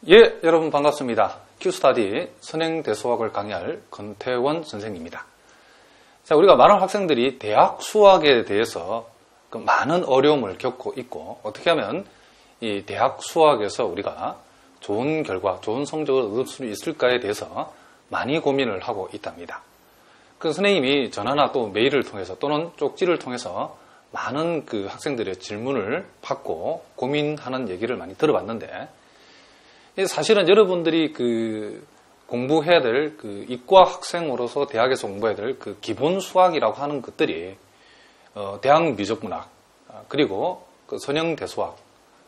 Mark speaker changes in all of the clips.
Speaker 1: 예, 여러분 반갑습니다. 큐스타디 선행대수학을 강의할 권태원 선생입니다. 자, 우리가 많은 학생들이 대학 수학에 대해서 많은 어려움을 겪고 있고, 어떻게 하면 이 대학 수학에서 우리가 좋은 결과, 좋은 성적을 얻을 수 있을까에 대해서 많이 고민을 하고 있답니다. 그 선생님이 전화나 또 메일을 통해서 또는 쪽지를 통해서 많은 그 학생들의 질문을 받고 고민하는 얘기를 많이 들어봤는데, 사실은 여러분들이 그 공부해야 될 그 이과 학생으로서 대학에서 공부해야 될 그 기본 수학이라고 하는 것들이 대학 미적문학, 그리고 그 선형대수학,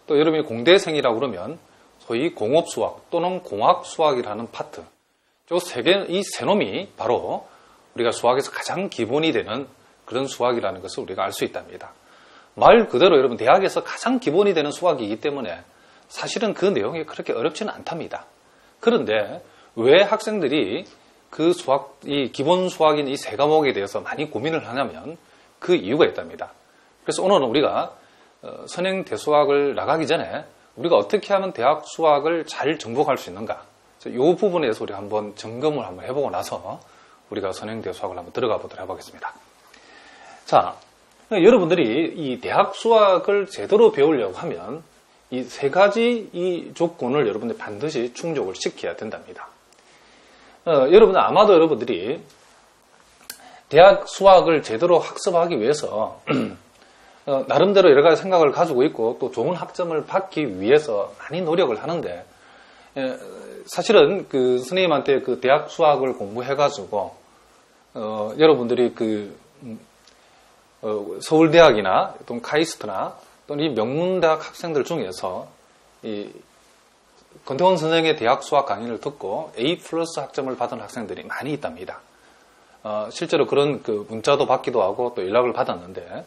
Speaker 1: 또 여러분이 공대생이라고 그러면 소위 공업수학 또는 공학수학이라는 파트, 이 세 놈이 바로 우리가 수학에서 가장 기본이 되는 그런 수학이라는 것을 우리가 알 수 있답니다. 말 그대로 여러분 대학에서 가장 기본이 되는 수학이기 때문에 사실은 그 내용이 그렇게 어렵지는 않답니다. 그런데 왜 학생들이 그 수학, 이 기본 수학인 이 세 과목에 대해서 많이 고민을 하냐면 그 이유가 있답니다. 그래서 오늘은 우리가 선행대수학을 나가기 전에 우리가 어떻게 하면 대학 수학을 잘 정복할 수 있는가, 이 부분에 대해서 우리가 한번 점검을 한번 해보고 나서 우리가 선행대수학을 한번 들어가 보도록 해보겠습니다. 자, 여러분들이 이 대학 수학을 제대로 배우려고 하면 이 세 가지 이 조건을 여러분들 반드시 충족을 시켜야 된답니다. 여러분들 아마도 여러분들이 대학 수학을 제대로 학습하기 위해서 나름대로 여러 가지 생각을 가지고 있고 또 좋은 학점을 받기 위해서 많이 노력을 하는데, 사실은 그 선생님한테 그 대학 수학을 공부해가지고 여러분들이 그 서울대학이나 또는 카이스트나 또는 이 명문대학 학생들 중에서 이 권태원 선생의 대학 수학 강의를 듣고 A+ 학점을 받은 학생들이 많이 있답니다. 실제로 그런 그 문자도 받기도 하고 또 연락을 받았는데,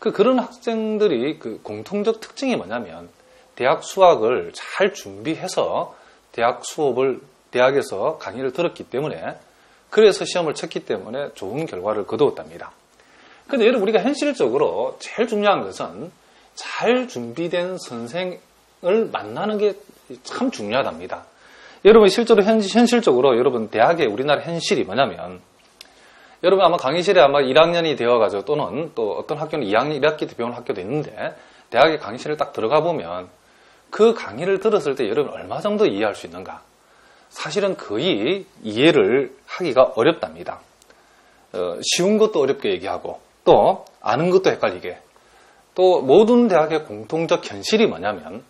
Speaker 1: 그런 학생들이 그 공통적 특징이 뭐냐면 대학 수학을 잘 준비해서 대학 수업을 대학에서 강의를 들었기 때문에, 그래서 시험을 쳤기 때문에 좋은 결과를 거두었답니다. 그런데 여러분, 우리가 현실적으로 제일 중요한 것은 잘 준비된 선생을 만나는 게 참 중요하답니다. 여러분, 실제로 현실적으로 여러분 대학의 우리나라 현실이 뭐냐면, 여러분 아마 강의실에 아마 1학년이 되어가지고 또는 또 어떤 학교는 2학년 1학기 때 배우는 학교도 있는데, 대학의 강의실에 딱 들어가 보면 그 강의를 들었을 때 여러분 얼마 정도 이해할 수 있는가? 사실은 거의 이해를 하기가 어렵답니다. 쉬운 것도 어렵게 얘기하고 또 아는 것도 헷갈리게, 또 모든 대학의 공통적 현실이 뭐냐면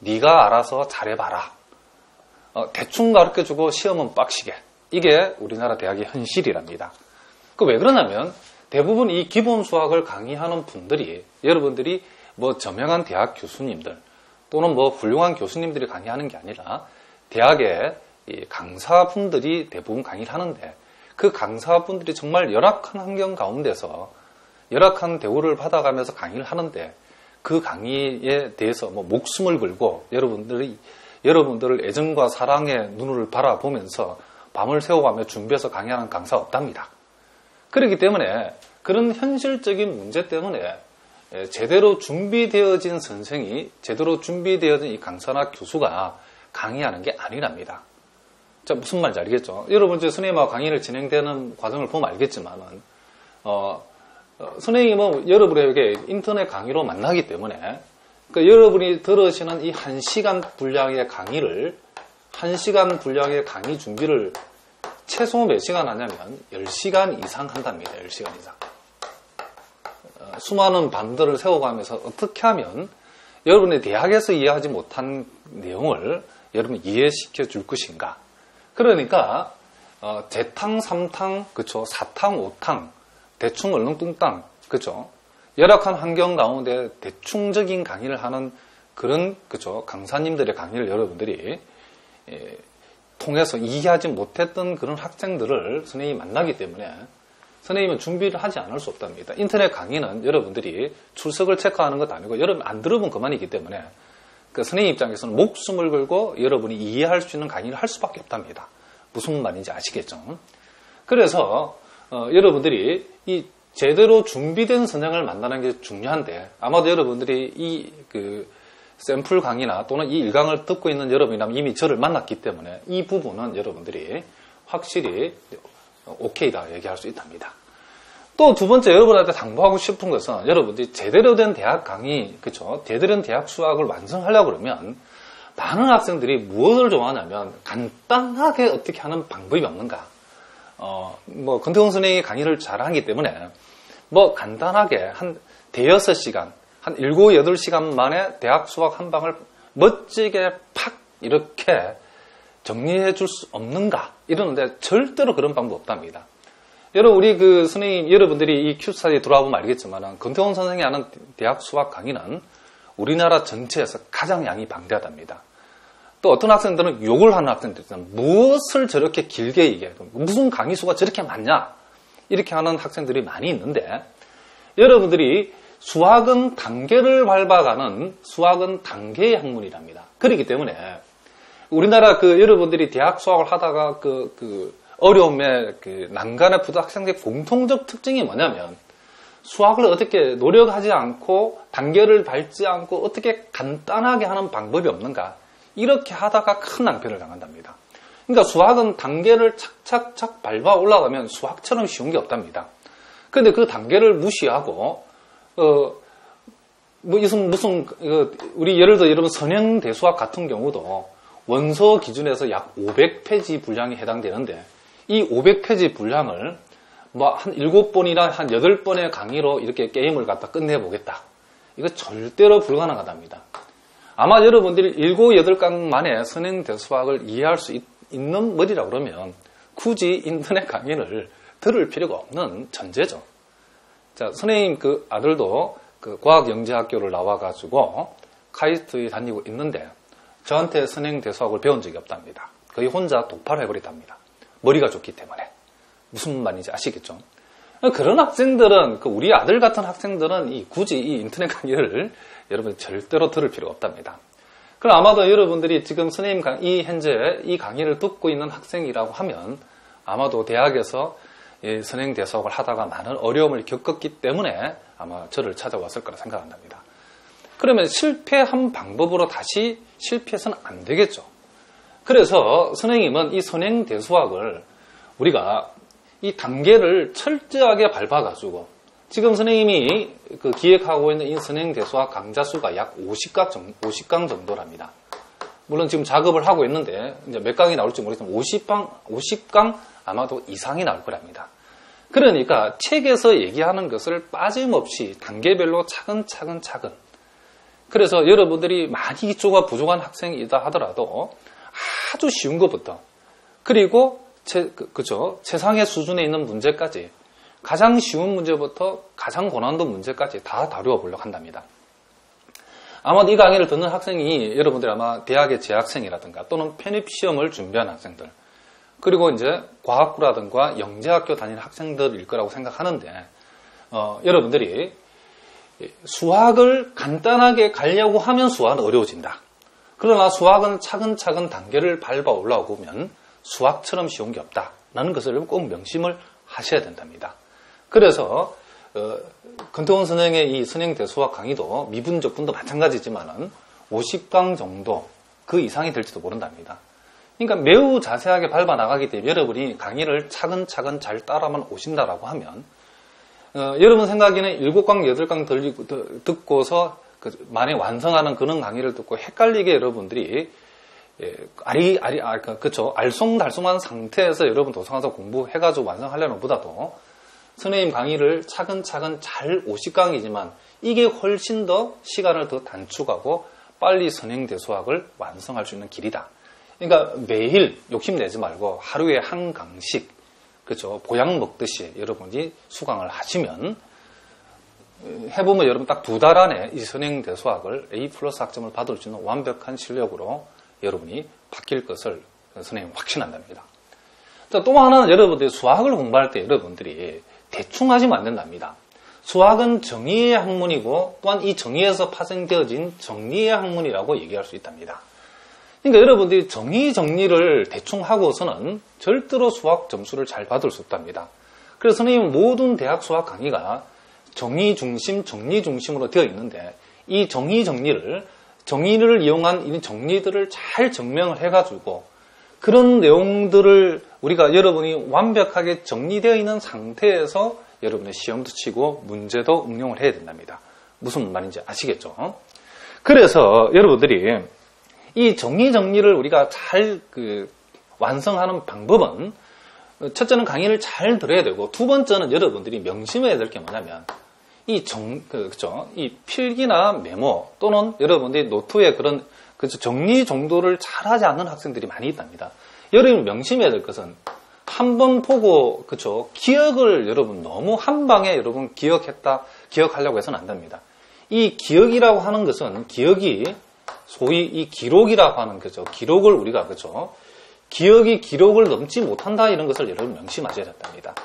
Speaker 1: 네가 알아서 잘해봐라, 대충 가르쳐주고 시험은 빡시게, 이게 우리나라 대학의 현실이랍니다. 왜 그러냐면 대부분 이 기본 수학을 강의하는 분들이 여러분들이 뭐 저명한 대학 교수님들 또는 뭐 훌륭한 교수님들이 강의하는 게 아니라 대학의 강사분들이 대부분 강의를 하는데, 그 강사분들이 정말 열악한 환경 가운데서 열악한 대우를 받아가면서 강의를 하는데, 그 강의에 대해서 뭐 목숨을 걸고 여러분들을 애정과 사랑의 눈을 바라보면서 밤을 새워가며 준비해서 강의하는 강사 없답니다. 그렇기 때문에 그런 현실적인 문제 때문에 제대로 준비되어진 선생이, 제대로 준비되어진 이 강사나 교수가 강의하는 게 아니랍니다. 자, 무슨 말인지 알겠죠? 여러분 이제 선생님하고 강의를 진행되는 과정을 보면 알겠지만은, 선생님은 여러분에게 인터넷 강의로 만나기 때문에 여러분이 들으시는 이 1시간 분량의 강의를, 1시간 분량의 강의 준비를 최소 몇 시간 하냐면 10시간 이상 한답니다. 10시간 이상. 수많은 밤들을 세워가면서 어떻게 하면 여러분의 대학에서 이해하지 못한 내용을 여러분 이해시켜 줄 것인가. 그러니까 재탕, 3탕, 그쵸, 4탕, 5탕, 대충 얼렁뚱땅, 그쵸, 열악한 환경 가운데 대충적인 강의를 하는 그런, 그쵸, 강사님들의 강의를 여러분들이 통해서 이해하지 못했던 그런 학생들을 선생님이 만나기 때문에 선생님은 준비를 하지 않을 수 없답니다. 인터넷 강의는 여러분들이 출석을 체크하는 것도 아니고 여러분 안 들어본 그만이기 때문에 그 선생님 입장에서는 목숨을 걸고 여러분이 이해할 수 있는 강의를 할 수밖에 없답니다. 무슨 말인지 아시겠죠? 그래서 여러분들이 이 제대로 준비된 선생을 만나는 게 중요한데, 아마도 여러분들이 이 샘플 강의나 또는 이 1강을 듣고 있는 여러분이라면 이미 저를 만났기 때문에 이 부분은 여러분들이 확실히 오케이다 얘기할 수 있답니다. 또 두 번째 여러분한테 당부하고 싶은 것은 여러분들이 제대로 된 대학 강의, 그렇죠? 제대로 된 대학 수학을 완성하려고 그러면 많은 학생들이 무엇을 좋아하냐면 간단하게 어떻게 하는 방법이 없는가. 권태웅 선생님이 강의를 잘하기 때문에 간단하게 한 대여섯 시간, 한 7, 8시간 만에 대학 수학 한 방을 멋지게 팍 이렇게 정리해 줄 수 없는가 이러는데 절대로 그런 방법 없답니다. 여러분 우리 선생님 여러분들이 이 큐스타디에 들어와 보면 알겠지만 권태웅 선생이 하는 대학 수학 강의는 우리나라 전체에서 가장 양이 방대하답니다. 또 어떤 학생들은 욕을 하는 학생들 있잖아요. 무엇을 저렇게 길게 얘기해요? 무슨 강의 수가 저렇게 많냐? 이렇게 하는 학생들이 많이 있는데 여러분들이 수학은 단계를 밟아가는 수학은 단계의 학문이랍니다. 그렇기 때문에 우리나라 여러분들이 대학 수학을 하다가 어려움에 난간에 부딪힌 학생들의 공통적 특징이 뭐냐면 수학을 어떻게 노력하지 않고 단계를 밟지 않고 어떻게 간단하게 하는 방법이 없는가 이렇게 하다가 큰 낭패를 당한답니다. 그러니까 수학은 단계를 착착착 밟아 올라가면 수학처럼 쉬운 게 없답니다. 그런데 그 단계를 무시하고 우리 예를 들어 여러분 선행대수학 같은 경우도 원서 기준에서 약 500페이지 분량이 해당되는데 이 500페이지 분량을 한 7번이나 한 8번의 강의로 이렇게 게임을 갖다 끝내보겠다. 이거 절대로 불가능하답니다. 아마 여러분들이 7, 8강 만에 선행대수학을 이해할 수 있는 머리라 그러면 굳이 인터넷 강의를 들을 필요가 없는 전제죠. 자, 선생님 아들도 과학영재학교를 나와가지고 카이스트에 다니고 있는데 저한테 선행대수학을 배운 적이 없답니다. 거의 혼자 독파를 해버리답니다. 머리가 좋기 때문에. 무슨 말인지 아시겠죠? 그런 학생들은, 우리 아들 같은 학생들은 굳이 이 인터넷 강의를 여러분 절대로 들을 필요가 없답니다. 그럼 아마도 여러분들이 지금 선생님 현재 이 강의를 듣고 있는 학생이라고 하면 아마도 대학에서 선행대수학을 하다가 많은 어려움을 겪었기 때문에 아마 저를 찾아왔을 거라 생각한답니다. 그러면 실패한 방법으로 다시 실패해서는 안 되겠죠. 그래서 선생님은 이 선행대수학을 우리가 이 단계를 철저하게 밟아가지고 지금 선생님이 기획하고 있는 이 선행대수학 강좌 수가 약 50강 정도랍니다. 물론 지금 작업을 하고 있는데 이제 몇 강이 나올지 모르겠지만 50강 아마도 이상이 나올 거랍니다. 그러니까 책에서 얘기하는 것을 빠짐없이 단계별로 차근차근 그래서 여러분들이 많이 기초가 부족한 학생이다 하더라도 아주 쉬운 것부터 그리고 최상의 수준에 있는 문제까지 가장 쉬운 문제부터 가장 고난도 문제까지 다 다루어 보려고 한답니다. 아마도 이 강의를 듣는 학생이 여러분들이 아마 대학의 재학생이라든가 또는 편입시험을 준비하는 학생들 그리고 이제 과학부라든가 영재학교 다니는 학생들일 거라고 생각하는데 여러분들이 수학을 간단하게 가려고 하면 수학은 어려워진다. 그러나 수학은 차근차근 단계를 밟아 올라오면 수학처럼 쉬운 게 없다라는 것을 꼭 명심을 하셔야 된답니다. 그래서 권태웅 선생의 이 선행대수학 강의도 미분적분도 마찬가지지만은 50강 정도 그 이상이 될지도 모른답니다. 그러니까 매우 자세하게 밟아 나가기 때문에 여러분이 강의를 차근차근 잘 따라만 오신다라고 하면 여러분 생각에는 7강, 8강 듣고서 만에 완성하는 그런 강의를 듣고 헷갈리게 여러분들이 알쏭달쏭한 상태에서 여러분 도서관에서 공부해가지고 완성하려는 것보다도 선생님 강의를 차근차근 잘 50강이지만 이게 훨씬 더 시간을 더 단축하고 빨리 선행대수학을 완성할 수 있는 길이다. 그러니까 매일 욕심내지 말고 하루에 한 강씩 그렇죠. 보약 먹듯이 여러분이 수강을 하시면 해보면 여러분 딱 2달 안에 이 선행대수학을 A+ 학점을 받을 수 있는 완벽한 실력으로 여러분이 바뀔 것을 선생님 확신한답니다. 자, 또 하나는 여러분들이 수학을 공부할 때 여러분들이 대충 하시면 안 된답니다. 수학은 정의의 학문이고 또한 이 정의에서 파생되어진 정리의 학문이라고 얘기할 수 있답니다. 그러니까 여러분들이 정리를 대충 하고서는 절대로 수학 점수를 잘 받을 수 없답니다. 그래서 선생님은 모든 대학 수학 강의가 정의 중심으로 되어 있는데 이 정리를 정의를 이용한 이 정리들을 잘 증명을 해가지고 그런 내용들을 우리가 여러분이 완벽하게 정리되어 있는 상태에서 여러분의 시험도 치고 문제도 응용을 해야 된답니다. 무슨 말인지 아시겠죠? 그래서 여러분들이 이 정리를 우리가 잘 완성하는 방법은 첫째는 강의를 잘 들어야 되고 두 번째는 여러분들이 명심해야 될 게 뭐냐면 이 필기나 메모 또는 여러분들이 노트에 그런 정리 정도를 잘하지 않는 학생들이 많이 있답니다. 여러분 명심해야 될 것은 한 번 보고 기억을 여러분 너무 한 방에 여러분 기억하려고 해서는 안 됩니다. 이 기억이라고 하는 것은 기억이 소위 이 기록이라고 하는 기록을 우리가 기억이 기록을 넘지 못한다 이런 것을 여러분 명심하셔야 된답니다.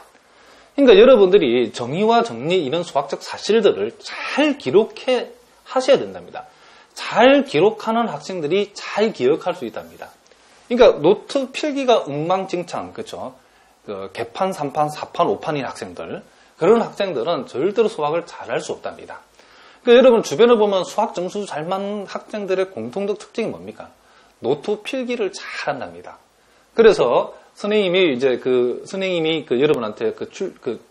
Speaker 1: 그러니까 여러분들이 정의와 정리 이런 수학적 사실들을 잘 기록해 하셔야 된답니다. 잘 기록하는 학생들이 잘 기억할 수 있답니다. 그러니까 노트 필기가 엉망진창, 개판, 3판, 4판, 5판인 학생들, 그런 학생들은 절대로 수학을 잘할 수 없답니다. 그러니까 여러분 주변에 보면 수학 점수 잘 맞는 학생들의 공통적 특징이 뭡니까? 노트 필기를 잘 한답니다. 그래서 선생님이 여러분한테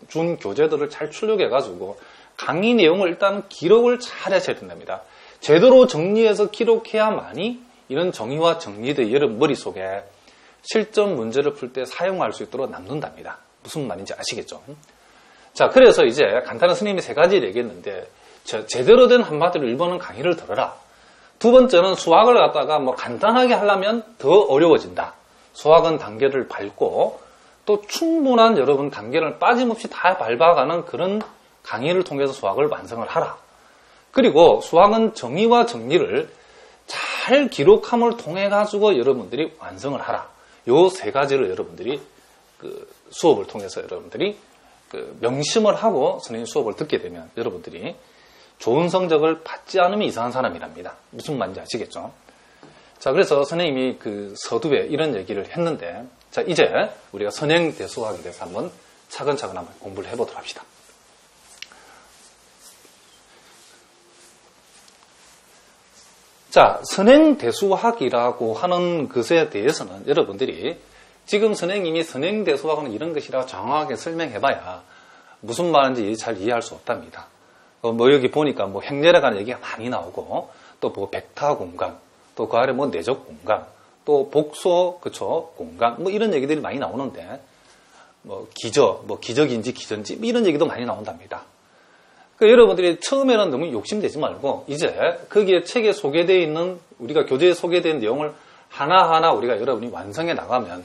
Speaker 1: 준 교재들을 잘 출력해가지고 강의 내용을 일단 기록을 잘 하셔야 된답니다. 제대로 정리해서 기록해야만이 이런 정의와 정리들이 여러분 머릿속에 실전 문제를 풀 때 사용할 수 있도록 남는답니다. 무슨 말인지 아시겠죠? 자, 그래서 이제 간단한 선생님이 세 가지를 얘기했는데, 제대로 된 한마디로 1번은 강의를 들어라. 두 번째는 수학을 갖다가 간단하게 하려면 더 어려워진다. 수학은 단계를 밟고 또 충분한 여러분 단계를 빠짐없이 다 밟아가는 그런 강의를 통해서 수학을 완성을 하라. 그리고 수학은 정의와 정리를 잘 기록함을 통해 가지고 여러분들이 완성을 하라. 요 세 가지를 여러분들이 수업을 통해서 여러분들이 명심을 하고 선생님 수업을 듣게 되면 여러분들이 좋은 성적을 받지 않으면 이상한 사람이랍니다. 무슨 말인지 아시겠죠? 자, 그래서 선생님이 서두에 이런 얘기를 했는데, 자, 이제 우리가 선행대수학에 대해서 한번 차근차근 한번 공부를 해보도록 합시다. 자, 선행대수학이라고 하는 것에 대해서는 여러분들이 지금 선생님이 선행대수학은 이런 것이라 정확하게 설명해봐야 무슨 말인지 잘 이해할 수 없답니다. 여기 보니까 행렬에 관한 얘기가 많이 나오고, 또 벡터 공간, 또 그 아래 내적 공간, 또 복소, 공간, 이런 얘기들이 많이 나오는데, 기적인지 기전지, 이런 얘기도 많이 나온답니다. 그러니까 여러분들이 처음에는 너무 욕심내지 말고, 이제 거기에 책에 소개되어 있는, 우리가 교재에 소개된 내용을 하나하나 우리가 여러분이 완성해 나가면,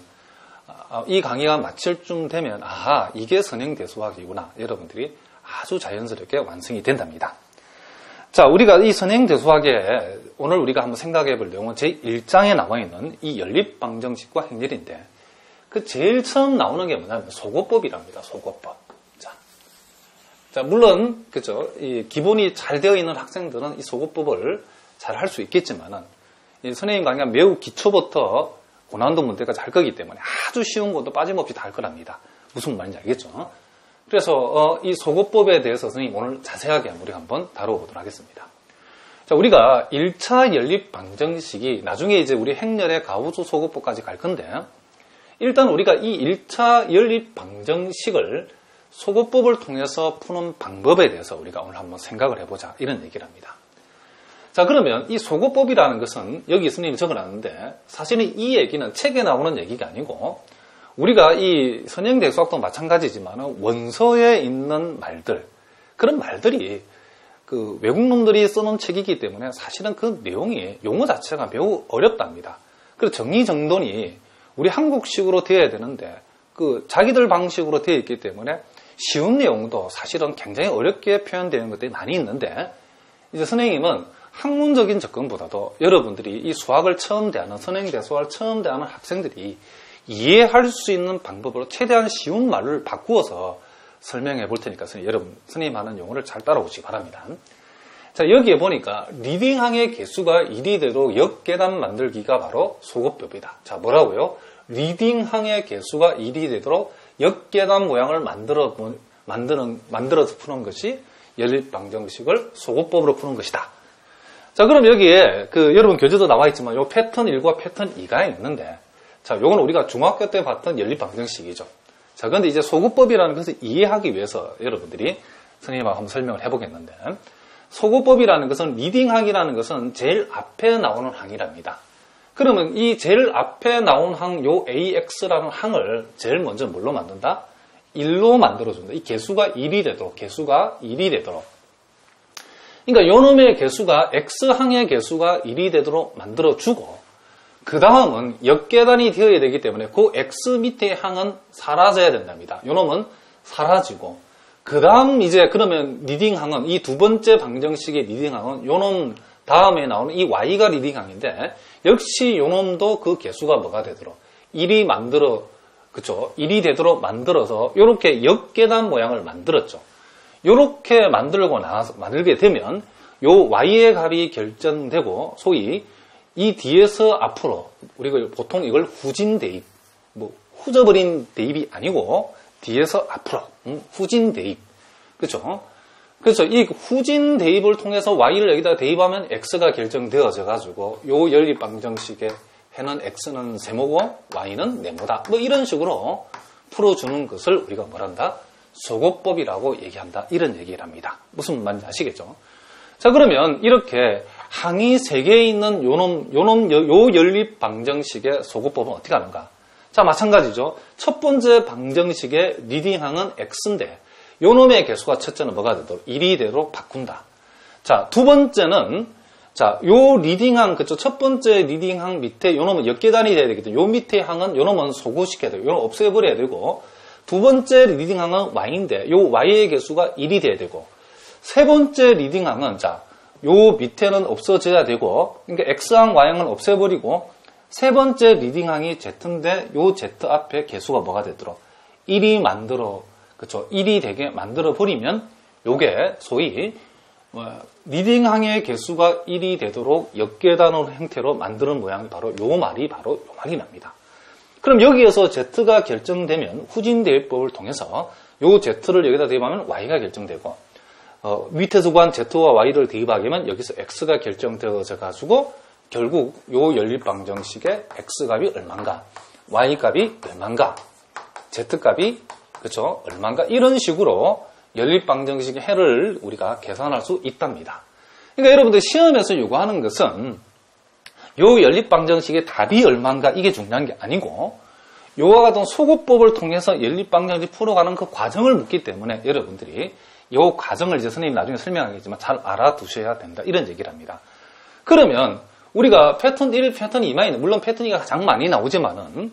Speaker 1: 이 강의가 마칠 쯤 되면, 아하, 이게 선행대수학이구나. 여러분들이 아주 자연스럽게 완성이 된답니다. 자, 우리가 이 선행대수학에 오늘 우리가 한번 생각해 볼 내용은 제1장에 나와 있는 이 연립방정식과 행렬인데, 제일 처음 나오는 게 뭐냐면 소거법이랍니다. 소거법. 자, 물론, 이 기본이 잘 되어 있는 학생들은 이 소거법을 잘 할 수 있겠지만은, 이 선생님 강의가 매우 기초부터 고난도 문제까지 할 거기 때문에 아주 쉬운 것도 빠짐없이 다 할 거랍니다. 무슨 말인지 알겠죠? 그래서 이 소거법에 대해서 선생님 오늘 자세하게 우리 한번 다뤄보도록 하겠습니다. 자, 우리가 1차 연립 방정식이 나중에 이제 우리 행렬의 가우스 소거법까지 갈 건데, 일단 우리가 이 1차 연립 방정식을 소거법을 통해서 푸는 방법에 대해서 우리가 오늘 한번 생각을 해보자, 이런 얘기를 합니다. 자, 그러면 이 소거법이라는 것은 여기 선생님이 적어놨는데, 사실은 이 얘기는 책에 나오는 얘기가 아니고, 우리가 이 선행대수학도 마찬가지지만 원서에 있는 말들, 그런 말들이 외국놈들이 써놓은 책이기 때문에 사실은 그 내용이, 용어 자체가 매우 어렵답니다. 그리고 정리정돈이 우리 한국식으로 되어야 되는데, 자기들 방식으로 되어 있기 때문에 쉬운 내용도 사실은 굉장히 어렵게 표현되는 것들이 많이 있는데, 이제 선생님은 학문적인 접근보다도 여러분들이 이 수학을 처음 대하는, 선행대수학을 처음 대하는 학생들이 이해할 수 있는 방법으로 최대한 쉬운 말을 바꾸어서 설명해 볼 테니까 여러분 선생님 하는 용어를 잘 따라오시기 바랍니다. 자, 여기에 보니까 리딩항의 개수가 1이 되도록 역계단 만들기가 바로 소거법이다. 자, 뭐라고요? 리딩항의 개수가 1이 되도록 역계단 모양을 만들어서 푸는 것이 연립방정식을 소거법으로 푸는 것이다. 자, 그럼 여기에 여러분 교재도 나와 있지만 요 패턴 1과 패턴 2가 있는데, 자, 요건 우리가 중학교 때 봤던 연립방정식이죠. 자, 그런데 이제 소구법이라는 것을 이해하기 위해서 여러분들이 선생님하고 한번 설명을 해보겠는데, 소구법이라는 것은 리딩항이라는 것은 제일 앞에 나오는 항이랍니다. 그러면 이 제일 앞에 나온 항, 요 AX라는 항을 제일 먼저 뭘로 만든다? 1로 만들어준다. 이 개수가 1이 되도록, 그러니까 요놈의 개수가 X항의 개수가 1이 되도록 만들어주고, 그 다음은 역계단이 되어야 되기 때문에 그 X 밑에 항은 사라져야 된답니다. 요놈은 사라지고, 그 다음 이제 그러면 리딩항은, 이 두 번째 방정식의 리딩항은 요놈 다음에 나오는 이 Y가 리딩항인데, 역시 요놈도 그 개수가 뭐가 되도록, 1이 그쵸? 1이 되도록 만들어서 요렇게 역계단 모양을 만들었죠. 요렇게 만들게 되면 요 Y의 값이 결정되고, 소위 이 뒤에서 앞으로, 우리가 보통 이걸 후진 대입, 후져버린 대입이 아니고 뒤에서 앞으로, 후진 대입. 그쵸? 그래서 이 후진 대입을 통해서 Y를 여기다 대입하면 X가 결정되어져 가지고 요 연립방정식의 해는 X는 세모고 Y는 네모다. 이런 식으로 풀어주는 것을 우리가 뭐란다? 소구법이라고 얘기한다. 이런 얘기를 합니다. 무슨 말인지 아시겠죠? 자, 그러면 이렇게 항이 3개 있는 요 연립방정식의 소구법은 어떻게 하는가? 자, 마찬가지죠. 첫 번째 방정식의 리딩항은 X인데 요놈의 개수가 첫째는 뭐가 되도록 1이 되도록 바꾼다. 자, 두 번째는 자, 요 리딩항, 그쵸? 첫 번째 리딩항 밑에 요놈은 역계단이 돼야 되기 때문에 요 밑에 항은 요놈은 소구시켜야 되고 요놈 없애버려야 되고, 두 번째 리딩항은 Y인데 요 Y의 개수가 1이 돼야 되고, 세 번째 리딩항은 자, 요 밑에는 없어져야 되고, 그러니까 X항, Y항은 없애버리고, 세 번째 리딩항이 Z인데 요 Z 앞에 개수가 뭐가 되도록 1이 되게 만들어 버리면 요게 소위 리딩항의 개수가 1이 되도록 역계단으로 형태로 만드는 모양이 바로 요 말이 납니다. 그럼 여기에서 Z가 결정되면 후진 대입법을 통해서 요 Z를 여기다 대입하면 Y가 결정되고, 밑에서 구한 Z와 Y를 대입하게 하면 여기서 X가 결정되어져 가지고 결국 요 연립방정식의 X값이 얼마인가, Y값이 얼마인가, Z값이 그쵸? 얼마인가, 이런 식으로 연립방정식의 해를 우리가 계산할 수 있답니다. 그러니까 여러분들 시험에서 요구하는 것은 요 연립방정식의 답이 얼마인가 이게 중요한 게 아니고, 요와 같은 소구법을 통해서 연립방정식 풀어가는 그 과정을 묻기 때문에 여러분들이 요 과정을 이제 선생님이 나중에 설명하겠지만 잘 알아두셔야 된다. 이런 얘기를 합니다. 그러면 우리가 패턴 1, 패턴 2만 있는, 물론 패턴 2가 가장 많이 나오지만은,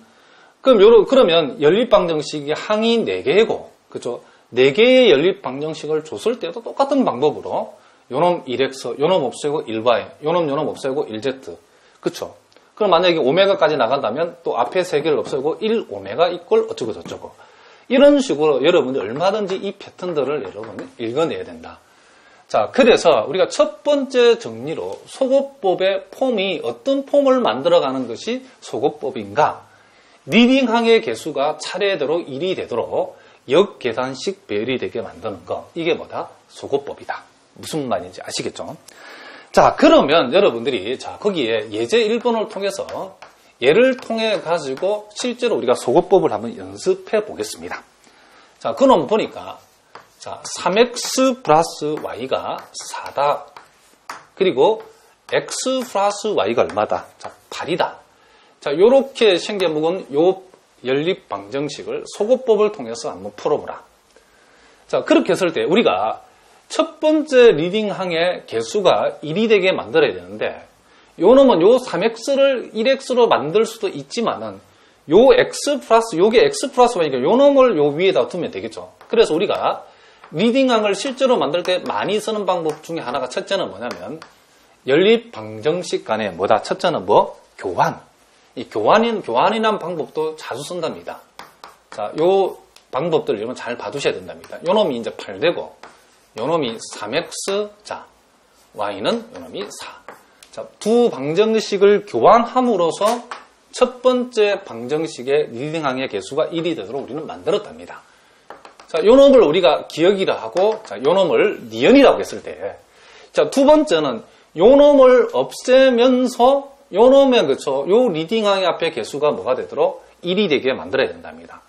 Speaker 1: 그러면 연립방정식이 항이 4개고, 그죠? 4개의 연립방정식을 줬을 때도 똑같은 방법으로 요놈 1x, 요놈 없애고 1y, 요놈 없애고 1z. 그쵸? 그럼 만약에 오메가까지 나간다면 또 앞에 3개를 없애고 1 오메가 이꼴 어쩌고 저쩌고. 이런 식으로 여러분들 얼마든지 이 패턴들을 여러분이 읽어내야 된다. 자, 그래서 우리가 첫 번째 정리로 소구법의 폼이 어떤 폼을 만들어가는 것이 소구법인가? 리딩항의 개수가 차례대로 1이 되도록 역계산식 배열이 되게 만드는 거. 이게 뭐다? 소구법이다. 무슨 말인지 아시겠죠? 자, 그러면 여러분들이 자, 거기에 예제 1번을 통해서 얘를 통해 가지고 실제로 우리가 소구법을 한번 연습해 보겠습니다. 자, 그럼 보니까 자, 3x 플러스 y가 4다. 그리고 x 플러스 y가 얼마다? 자, 8이다. 자, 요렇게 생겨먹은 요 연립 방정식을 소구법을 통해서 한번 풀어보라. 자, 그렇게 했을 때 우리가 첫 번째 리딩항의 개수가 1이 되게 만들어야 되는데, 요 놈은 요 3x를 1x로 만들 수도 있지만은 요 x 플러스, 요게 x 플러스 y니까 요 놈을 요 위에다 두면 되겠죠. 그래서 우리가 리딩항을 실제로 만들 때 많이 쓰는 방법 중에 하나가, 첫째는 뭐냐면 연립 방정식 간에 뭐다? 첫째는 뭐? 교환. 이 교환이란 방법도 자주 쓴답니다. 자, 요 방법들 여러분 잘 봐두셔야 된답니다. 요 놈이 이제 8되고, 요 놈이 3x, 자, y는 요 놈이 4. 자, 두 방정식을 교환함으로써 첫 번째 방정식의 리딩항의 개수가 1이 되도록 우리는 만들었답니다. 자, 요 놈을 우리가 기억이라 하고, 자, 요 놈을 니은이라고 했을 때, 자, 두 번째는 요 놈을 없애면서 요 놈의 그쵸 요 리딩 항의 앞에 개수가 뭐가 되도록 1이 되게 만들어야 된답니다.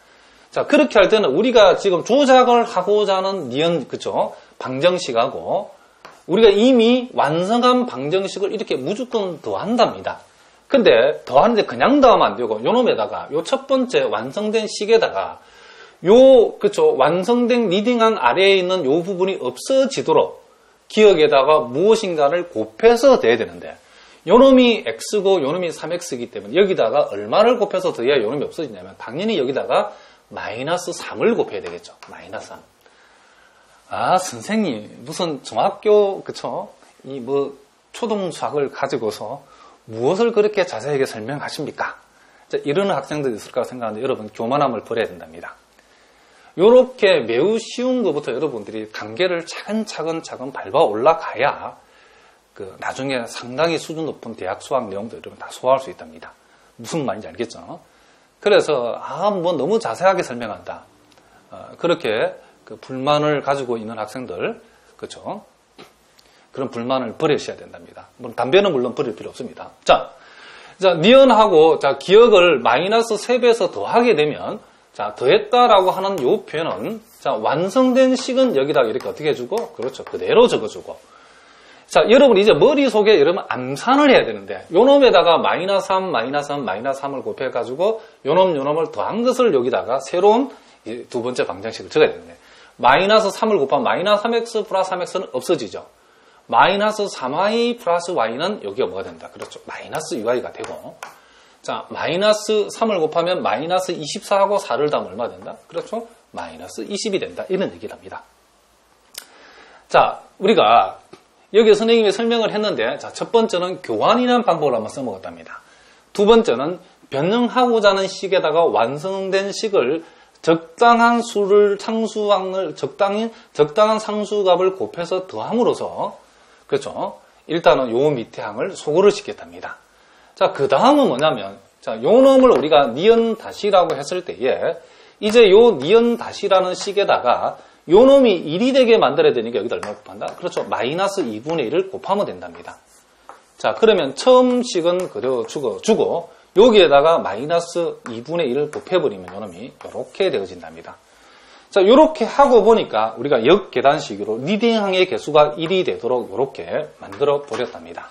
Speaker 1: 자, 그렇게 할 때는 우리가 지금 조작을 하고자 하는 니은 그쵸 방정식하고 우리가 이미 완성한 방정식을 이렇게 무조건 더한답니다. 근데 더하는데 그냥 더하면 안 되고 요 놈에다가 요 첫 번째 완성된 식에다가 요 그쵸 완성된 리딩항 아래에 있는 요 부분이 없어지도록 기억에다가 무엇인가를 곱해서 돼야 되는데 요 놈이 x고 요 놈이 3x이기 때문에 여기다가 얼마를 곱해서 더해야 요 놈이 없어지냐면 당연히 여기다가 마이너스 3을 곱해야 되겠죠. 마이너스 3. 아, 선생님, 무슨 중학교, 그쵸? 이 뭐, 초등수학을 가지고서 무엇을 그렇게 자세하게 설명하십니까? 자, 이런 학생들이 있을 거라 생각하는데 여러분, 교만함을 버려야 된답니다. 요렇게 매우 쉬운 것부터 여러분들이 단계를 차근차근 밟아 올라가야 나중에 상당히 수준 높은 대학 수학 내용도 여러분 다 소화할 수 있답니다. 무슨 말인지 알겠죠? 그래서, 뭐 너무 자세하게 설명한다. 그렇게 불만을 가지고 있는 학생들, 그렇죠? 그런 불만을 버리셔야 된답니다. 담배는 물론 버릴 필요 없습니다. 자, 니은하고 기억을 마이너스 3배에서 더하게 되면, 더했다라고 하는 요 표현은, 완성된 식은 여기다 이렇게 어떻게 해주고, 그렇죠. 그대로 적어주고. 자, 여러분 이제 머릿속에 여러분 암산을 해야 되는데, 요 놈에다가 마이너스 3, 마이너스 3, 마이너스 3을 곱해가지고, 요 놈을 더한 것을 여기다가 새로운 두 번째 방정식을 적어야 되는데, 마이너스 3을 곱하면 마이너스 3x 플러스 3x는 없어지죠. 마이너스 3y 플러스 y는 여기가 뭐가 된다. 그렇죠. 마이너스 2y가 되고. 자, 마이너스 3을 곱하면 마이너스 24하고 4를 더하면 얼마 된다? 그렇죠. 마이너스 20이 된다. 이런 얘기를 합니다. 자, 우리가 여기 선생님이 설명을 했는데, 첫 번째는 교환이라는 방법을 한번 써먹었답니다. 두 번째는 변형하고자 하는 식에다가 완성된 식을 적당한 수를 상수항을 적당한 상수값을 곱해서 더함으로써 그렇죠. 일단은 요 밑에 항을 소거를 시켰답니다. 자, 그 다음은 뭐냐면 요 놈을 우리가 니은 다시라고 했을 때에 이제 요 니은 다시라는 식에다가 요 놈이 1이 되게 만들어야 되니까 여기다 얼마 곱한다? 그렇죠. 마이너스 2분의 1을 곱하면 된답니다. 자, 그러면 처음 식은 그대로 주고 여기에다가 마이너스 2분의 1을 곱해버리면 요놈이 이렇게 되어진답니다. 자, 이렇게 하고 보니까 우리가 역계단식으로 리딩항의 개수가 1이 되도록 이렇게 만들어 버렸답니다.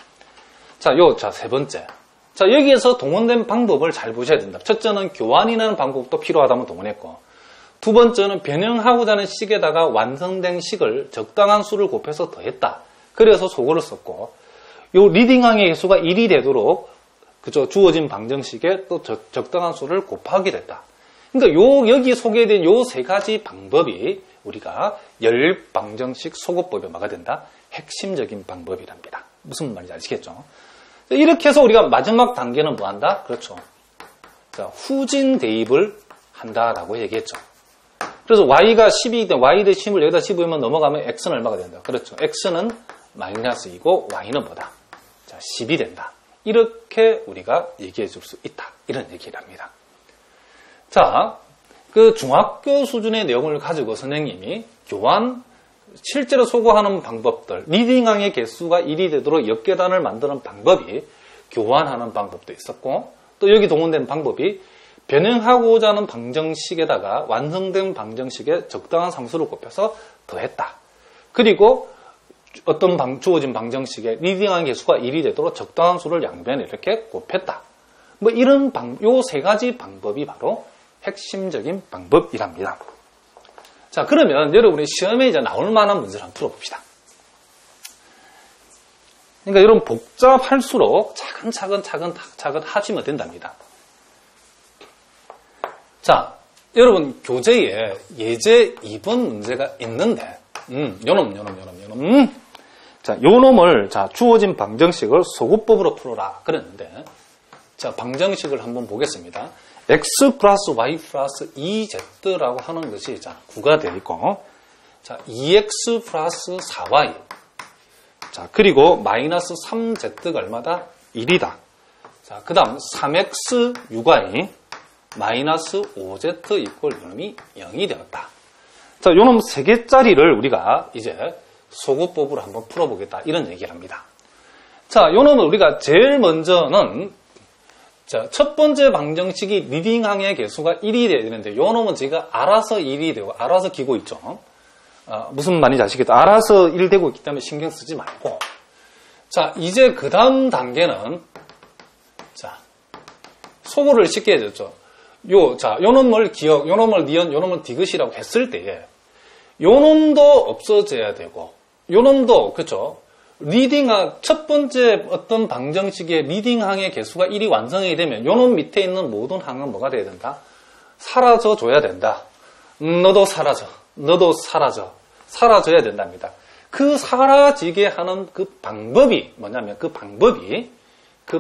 Speaker 1: 자, 세 번째. 자, 여기에서 동원된 방법을 잘 보셔야 된다. 첫째는 교환이라는 방법도 필요하다면 동원했고, 두 번째는 변형하고자 하는 식에다가 완성된 식을 적당한 수를 곱해서 더했다. 그래서 소거를 썼고, 요 리딩항의 개수가 1이 되도록 그죠? 주어진 방정식에 또 적당한 수를 곱하게 됐다. 그러니까 여기 소개된 요 세 가지 방법이 우리가 열방정식 소거법에 뭐가 된다? 핵심적인 방법이랍니다. 무슨 말인지 아시겠죠? 이렇게 해서 우리가 마지막 단계는 뭐 한다? 그렇죠. 자, 후진 대입을 한다라고 얘기했죠. 그래서 y가 10이든 y 대 10을 여기다 집으면 넘어가면 x는 얼마가 된다? 그렇죠. x는 마이너스 2고 y는 뭐다? 자, 10이 된다. 이렇게 우리가 얘기해 줄 수 있다. 이런 얘기를 합니다. 자, 그 중학교 수준의 내용을 가지고 선생님이 교환, 실제로 소거하는 방법들, 리딩항의 개수가 1이 되도록 역계단을 만드는 방법이 교환하는 방법도 있었고, 또 여기 동원된 방법이 변형하고자 하는 방정식에다가 완성된 방정식에 적당한 상수를 곱해서 더했다. 그리고 어떤 주어진 방정식에 리딩항 개수가 1이 되도록 적당한 수를 양변에 이렇게 곱했다. 뭐 이런 요 세 가지 방법이 바로 핵심적인 방법이랍니다. 자, 그러면 여러분이 시험에 이제 나올 만한 문제를 한번 풀어봅시다. 그러니까 여러분 복잡할수록 차근 하시면 된답니다. 자, 여러분 교재에 예제 2번 문제가 있는데, 요놈. 자, 요 놈을, 주어진 방정식을 소구법으로 풀어라. 그랬는데, 자, 방정식을 한번 보겠습니다. x 플러스 y 플러스 2z라고 하는 것이, 구가 되어 있고, 자, 2x 플러스 4y. 자, 그리고 마이너스 3z가 얼마다? 1이다. 자, 그 다음, 3x 6y, 마이너스 5z 이꼴 요놈이 0이 되었다. 자, 요놈 3개짜리를 우리가 이제 소거법으로 한번 풀어보겠다. 이런 얘기를 합니다. 자, 요 놈은 우리가 제일 먼저는 자, 첫 번째 방정식이 리딩항의 개수가 1이 돼야 되는데 요 놈은 제가 알아서 1이 되고 알아서 기고 있죠. 무슨 말인지 아시겠죠? 알아서 1 되고 있기 때문에 신경 쓰지 말고. 자, 이제 그 다음 단계는 자, 소거를 쉽게 해줬죠. 요 놈을 기억, 요 놈을 니은, 요 놈을 디귿이라고 했을 때에 요 놈도 없어져야 되고 요 놈도 그렇죠. 리딩항 첫 번째 어떤 방정식의 리딩항의 개수가 1이 완성이 되면 요 놈 밑에 있는 모든 항은 뭐가 돼야 된다? 사라져 줘야 된다. 너도 사라져. 너도 사라져. 사라져야 된답니다. 그 사라지게 하는 그 방법이 뭐냐면 그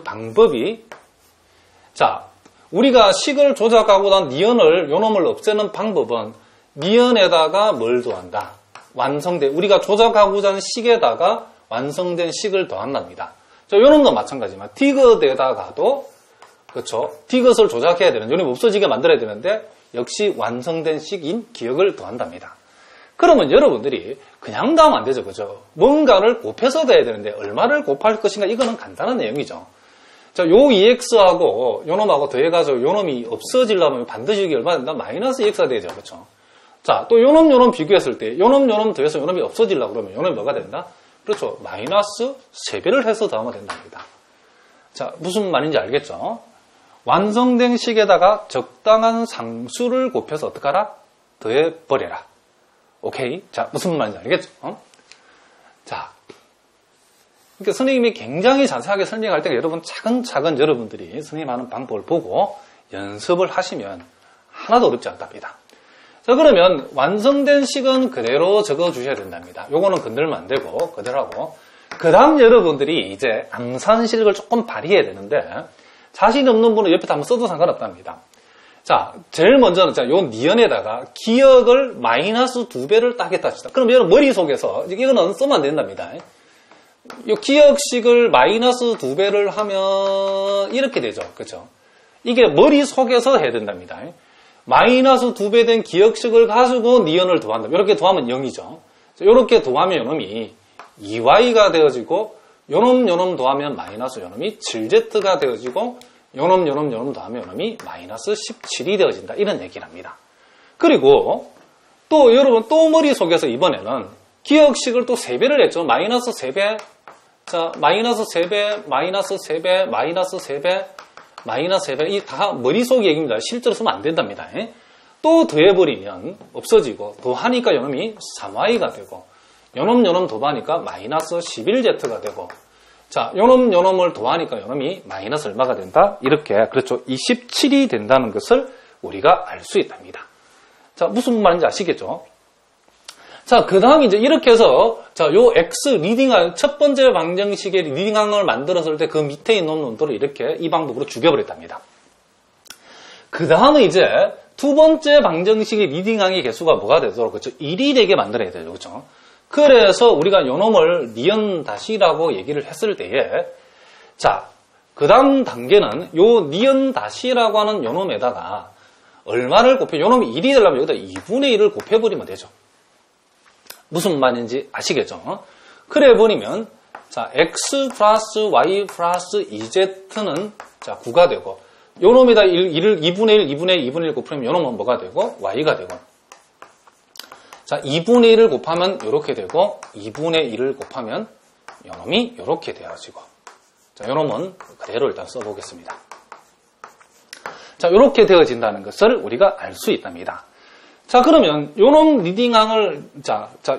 Speaker 1: 방법이 자, 우리가 식을 조작하고 난 니은을 요 놈을 없애는 방법은 니은에다가 뭘 더한다? 우리가 조작하고자 하는 식에다가 완성된 식을 더한답니다. 자, 요 놈도 마찬가지지만 디귿에다가도 그렇죠. 디귿을 조작해야 되는 요 놈이 없어지게 만들어야 되는데 역시 완성된 식인 기억을 더한답니다. 그러면 여러분들이 그냥 더하면 안 되죠. 그죠? 뭔가를 곱해서 더해야 되는데 얼마를 곱할 것인가 이거는 간단한 내용이죠. 자, 요 2x하고 요 놈하고 더해가지고 요 놈이 없어지려면 반드시 이게 얼마 된다? 마이너스 2x가 되죠. 그렇죠? 자, 또 요 놈 비교했을 때 요 놈 더해서 요 놈이 없어지려고 그러면 요 놈이 뭐가 된다? 그렇죠. 마이너스 3배를 해서 더하면 된답니다. 자, 무슨 말인지 알겠죠? 완성된 식에다가 적당한 상수를 곱해서 어떡하라? 더해버려라. 오케이? 자, 무슨 말인지 알겠죠? 자, 그러니까 선생님이 굉장히 자세하게 설명할 때 여러분 차근차근 여러분들이 선생님 하는 방법을 보고 연습을 하시면 하나도 어렵지 않답니다. 자, 그러면 완성된 식은 그대로 적어 주셔야 된답니다. 요거는 건들면 안 되고 그대로 하고 그 다음 여러분들이 이제 암산식을 조금 발휘해야 되는데 자신 없는 분은 옆에 한번 써도 상관없답니다. 자, 제일 먼저는 요 니은에다가 기억을 마이너스 2배를 따겠다 합시다. 그럼 여러분 머릿속에서 이거는 쓰면 안 된답니다. 요 기억식을 마이너스 2배를 하면 이렇게 되죠. 그렇죠? 이게 머릿속에서 해야 된답니다. 마이너스 2배 된 기억식을 가지고 니은을 더한다. 이렇게 더하면 0이죠. 이렇게 더하면 요놈이 2y가 되어지고 요놈 더하면 마이너스 요놈이 7z가 되어지고 요놈 더하면 요놈이 마이너스 17이 되어진다. 이런 얘기를 합니다. 그리고 또 여러분 또 머릿속에서 이번에는 기억식을 또 3배를 했죠. 마이너스 3배, 자, 마이너스 3배, 마이너스 3배, 마이너스 3배, 마이너스 3배, 이 다 머릿속 얘기입니다. 실제로 쓰면 안 된답니다. 또 더해버리면 없어지고, 더하니까 요놈이 3y가 되고, 요놈 더하니까 마이너스 11z가 되고, 자, 요놈을 더하니까 요놈이 마이너스 얼마가 된다? 이렇게, 그렇죠. 27이 된다는 것을 우리가 알 수 있답니다. 자, 무슨 말인지 아시겠죠? 자, 그 다음 이제 이렇게 해서, 자, 요 X 리딩항, 첫 번째 방정식의 리딩항을 만들었을 때 그 밑에 있는 놈들을 이렇게 이 방법으로 죽여버렸답니다. 그 다음은 이제 두 번째 방정식의 리딩항의 개수가 뭐가 되도록, 그렇죠? 1이 되게 만들어야 되죠. 그렇죠? 그래서 우리가 요 놈을 니은 다시라고 얘기를 했을 때에, 자, 그 다음 단계는 요 니은 다시라고 하는 요 놈에다가 얼마를 곱해, 요 놈이 1이 되려면 여기다 2분의 1을 곱해버리면 되죠. 무슨 말인지 아시겠죠? 그래 버리면 자, x 플러스 y 플러스 2z는 자, 9가 되고 요 놈에다 2분의 1 곱하면 요 놈은 뭐가 되고 y가 되고 자, 2분의 1을 곱하면 요렇게 되고 2분의 1을 곱하면 요 놈이 요렇게 되어지고 자, 요 놈은 그대로 일단 써보겠습니다. 자, 요렇게 되어진다는 것을 우리가 알 수 있답니다. 자, 그러면 요놈 리딩항을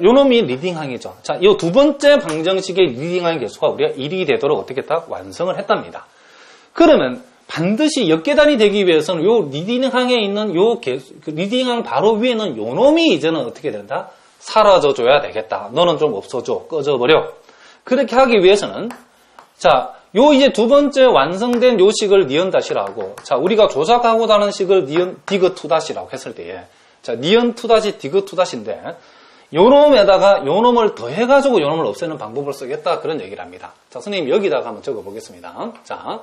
Speaker 1: 요놈이 리딩항이죠. 자, 요 두 번째 방정식의 리딩항의 개수가 우리가 1이 되도록 어떻게 다 완성을 했답니다. 그러면 반드시 역계단이 되기 위해서는 요 리딩항에 있는 요 리딩항 바로 위에는 요놈이 이제는 어떻게 된다? 사라져줘야 되겠다. 너는 좀 없어져. 꺼져버려. 그렇게 하기 위해서는 자, 요 이제 두 번째 완성된 요 식을 니은 다시라고 자, 우리가 조작하고 다는 식을 니은 디귿 투 다시라고 했을 때에 자, 니은 투 다시 디귿 투 다시인데 요놈에다가 요놈을 더해가지고 요놈을 없애는 방법을 쓰겠다 그런 얘기를 합니다. 자, 선생님 여기다가 한번 적어보겠습니다. 자,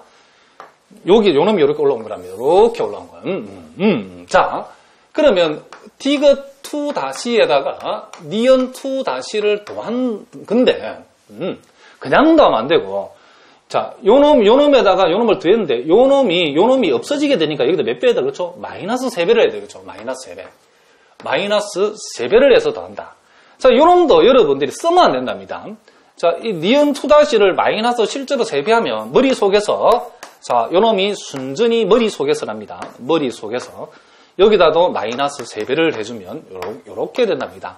Speaker 1: 여기 요놈이 이렇게 올라온 거랍니다. 이렇게 올라온 거예요. 자, 그러면 디귿 투 다시에다가 니은 투 다시를 더한 근데 그냥 더하면 안 되고 자, 요놈에다가 요놈을 더했는데, 요놈이 없어지게 되니까 여기다 몇 배 해야 되겠죠? 마이너스 3배를 해야 되겠죠? 마이너스 3배. 마이너스 3배를 해서 더한다. 자, 요놈도 여러분들이 쓰면 안 된답니다. 자, 이 니은 2-를 마이너스 실제로 3배하면 머릿속에서, 자, 요놈이 순전히 머릿속에서랍니다. 머릿속에서. 여기다도 마이너스 3배를 해주면 요렇게 된답니다.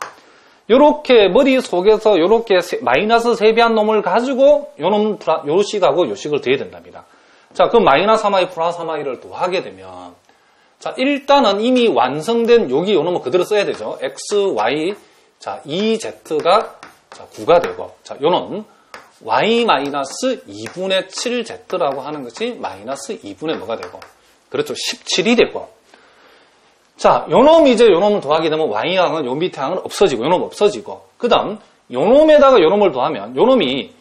Speaker 1: 요렇게 머릿속에서 요렇게 마이너스 3배한 놈을 가지고 요 식하고 요 식을 더해야 된답니다. 자, 그럼 마이너스 3i 플러스 3i를 더하게 되면, 자, 일단은 이미 완성된 여기 요 놈을 그대로 써야 되죠. x, y, 자, 2z가 자, 9가 되고, 자, 요놈 y-2분의 7z라고 하는 것이 마이너스 2분의 뭐가 되고, 그렇죠. 17이 되고, 자, 요놈 이제 요놈을 더하게 되면 y항은 요 밑에 항은 없어지고, 요놈 없어지고, 그 다음 요놈에다가 요놈을 더하면 요놈이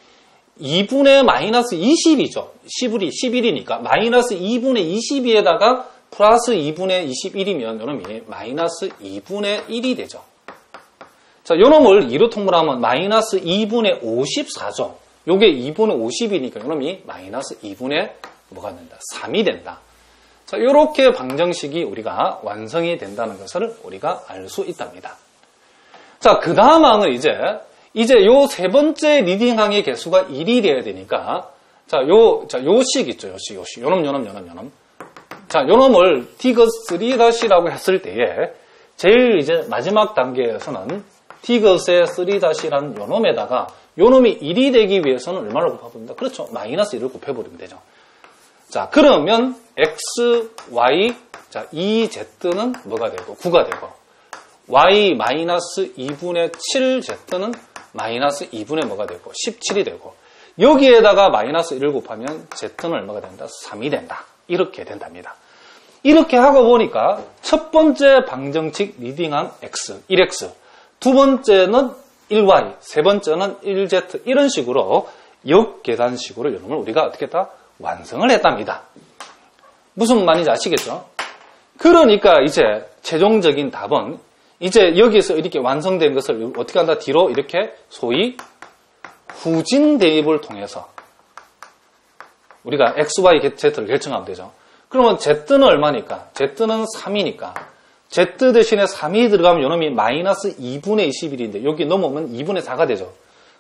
Speaker 1: 2분의 마이너스 20이죠. 11이니까 마이너스 2분의 22에다가 플러스 2분의 21이면 요놈이 마이너스 2분의 1이 되죠. 자, 요놈을 2로 통분하면 마이너스 2분의 54죠. 요게 2분의 50이니까 요놈이 마이너스 2분의 뭐가 된다? 3이 된다. 자, 요렇게 방정식이 우리가 완성이 된다는 것을 우리가 알 수 있답니다. 자, 그 다음 항은 이제 요 세 번째 리딩항의 개수가 1이 돼야 되니까, 요 식 있죠, 요 식. 요놈. 자, 요놈을 디귿3-라고 했을 때에, 제일 이제 마지막 단계에서는 디귿의 3-라는 요놈에다가, 요놈이 1이 되기 위해서는 얼마를 곱해버립니다? 그렇죠. 마이너스 1을 곱해버리면 되죠. 자, 그러면 x, y, 자, 2z는 뭐가 되고 9가 되고 y 마이너스 2분의 7z는 마이너스 2분의 뭐가 되고 17이 되고 여기에다가 마이너스 1을 곱하면 z는 얼마가 된다? 3이 된다. 이렇게 된답니다. 이렇게 하고 보니까 첫 번째 방정식 리딩한 x, 1x, 두 번째는 1y, 세 번째는 1z 이런 식으로 역계산식으로 여러분을 우리가 어떻게 했다? 완성을 했답니다. 무슨 말인지 아시겠죠? 그러니까 이제 최종적인 답은 이제 여기서 이렇게 완성된 것을 어떻게 한다? 뒤로 이렇게 소위 후진 대입을 통해서 우리가 x, y, z를 결정하면 되죠. 그러면 z는 얼마니까? z는 3이니까 z 대신에 3이 들어가면 요놈이 마이너스 2분의 21인데 여기 넘어오면 2분의 4가 되죠.